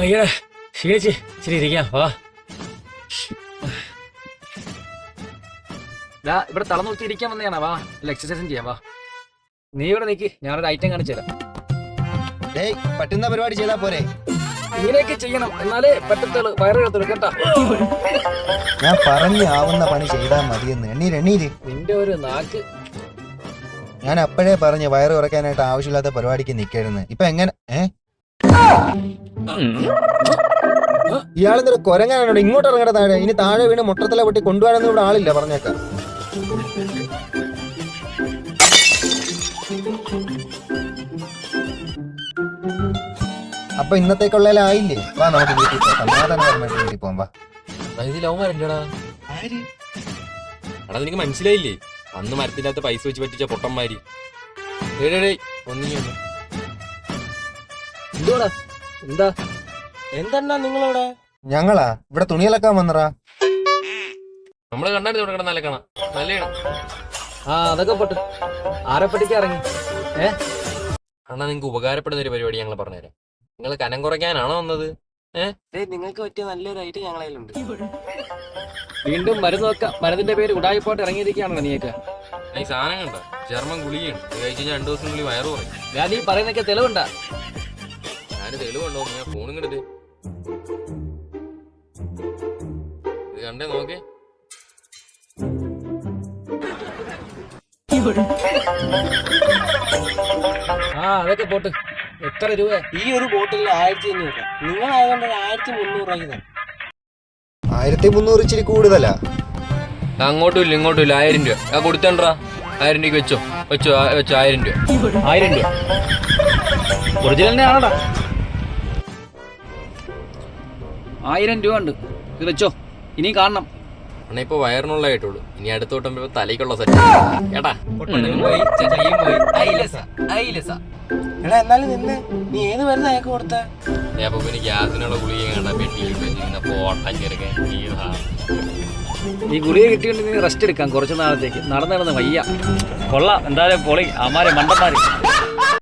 വയ്യടാ, ക്ഷീണിച്ച് ഇച്ചിരി ഇരിക്കാം. വാ. ഇവിടെ തളർന്നു നോക്കി ഇരിക്കാൻ വന്നതാണ്. വാ, അല്ല എക്സസൈസും ചെയ്യാം. വാ, നീ ഇവിടെ നിൽക്ക്, ഞാനൊരു ഐറ്റം കാണിച്ചു തരാം. പറ്റുന്ന പരിപാടി ചെയ്താ പോരെ? ഇങ്ങനെയൊക്കെ ചെയ്യണം, എന്നാലേ പറ്റത്തുള്ളൂ. വയറുകളത്തുള്ളൂ കേട്ടാ. ഞാൻ പറഞ്ഞു ആവുന്ന പണി ചെയ്താ മതിയെന്ന്. എണ്ണീര് നിന്റെ ഒരു നാക്ക്. ഞാൻ അപ്പോഴേ പറഞ്ഞു വയറ് കുറയ്ക്കാനായിട്ട് ആവശ്യമില്ലാത്ത പരിപാടിക്ക് നിൽക്കരുന്ന്. ഇപ്പൊ എങ്ങനെ? ഇയാളെന്തൊരു കൊരങ്ങാനോട് ഇങ്ങോട്ട് ഇറങ്ങട താഴെ. ഇനി താഴെ വീണ് മുട്ടത്തിലെ പൊട്ടി കൊണ്ടുപോകാനൊന്നും ഇവിടെ ആളില്ല, പറഞ്ഞേക്കാം. അപ്പൊ ഇന്നത്തേക്കുള്ളതിലായില്ലേ? വാ, നമുക്ക് വീട്ടിൽ പോകാം. സമാധാനപരമായിട്ട് വീട്ടിൽ പോകാം. വാ. എടാ നിനക്ക് മനസ്സിലായില്ലേ? അന്ന് മരത്തിനകത്ത് പൈസ വെച്ച് പറ്റിച്ച പൊട്ടന്മാര്. എന്താ എന്താ നിങ്ങളവിടെ? ഞങ്ങളാ ഇവിടെ തുണിയിലക്കാൻ വന്നറാ. നമ്മള് കണ്ടായിരുന്നു ഇവിടെ കിടന്നാലേ കാണാം. നല്ലതാണ്. അതൊക്കെ പൊട്ട്. ആരെ പഠിക്കാൻ ഇറങ്ങി? അണ്ണാ നിങ്ങക്ക് ഉപകാരപ്പെടുന്ന ഒരു പരിപാടി ഞങ്ങൾ പറഞ്ഞുതരാം. നിങ്ങൾ കനം കുറയ്ക്കാനാണോ വന്നത്? നിങ്ങൾക്ക് പറ്റിയ നല്ലൊരു ഐറ്റം ഞങ്ങളതിലുണ്ട്. വീണ്ടും മരുന്ന് വെക്കാം. മരുന്നിന്റെ പേര് ഉടായിപ്പോട്ട് ഇറങ്ങിയിരിക്കുകയാണല്ലോ നീയൊക്കെ. ഈ സാധനം കണ്ട ജർമ്മൻ ഗുളികയാണ്. ഇത് കഴിച്ച് കഴിഞ്ഞാൽ 2 ദിവസത്തിനുള്ളിൽ വയറ് കുറയും. ഞാൻ ഈ പറയുന്നൊക്കെ തെളിവുണ്ടാ? ഞാൻ തെളിവുണ്ടോ? ഞാൻ ഫോണും കണ്ടത് ഇത് കണ്ടേ നോക്കേ. അതൊക്കെ പോട്ട്. എത്ര രൂപ? ഈ ഒരു ബോട്ടിൽ 1500. നിങ്ങളായതുകൊണ്ട് 1300 1300 ഇച്ചിരി കൂടുതലാ. അങ്ങോട്ടും ഇല്ല ഇങ്ങോട്ടും ഇല്ല. 1000 രൂപ ഞാൻ കൊടുത്തണ്ടാ. 1000 രൂപയ്ക്ക് വെച്ചോ 1000 രൂപ. 1000 രൂപ ഒറിജിനലിന്റെ ആണോടാ? 1000 രൂപ ഉണ്ട്. ഇത് വെച്ചോ, ഇനിയും കാണണം. അണ്ണാ ഇപ്പൊ വയറിനുള്ള ആയിട്ടുള്ളൂ. ഇനി അടുത്തോട്ടുമ്പോ തലയ്ക്കുള്ള സെറ്റ് കേട്ടാ. എടാ എന്നാലും നിന്ന് നീ ഏത് മരുന്ന് അയക്ക് കൊടുത്ത? ഞാൻ പിന്നെ ഗ്യാസിനുള്ള ഗുളിക കണ്ടാ പെട്ടിയിൽ പോട്ടം ചെറുക്കാൻ. ഈ ഗുളിക കിട്ടിയോണ്ട് നീ റെസ്റ്റ് എടുക്കാം കുറച്ച് നാളത്തേക്ക്. നടന്നു വയ്യ. കൊള്ളാം, എന്തായാലും പൊളി. അമാരെ മണ്ടന്മാര്.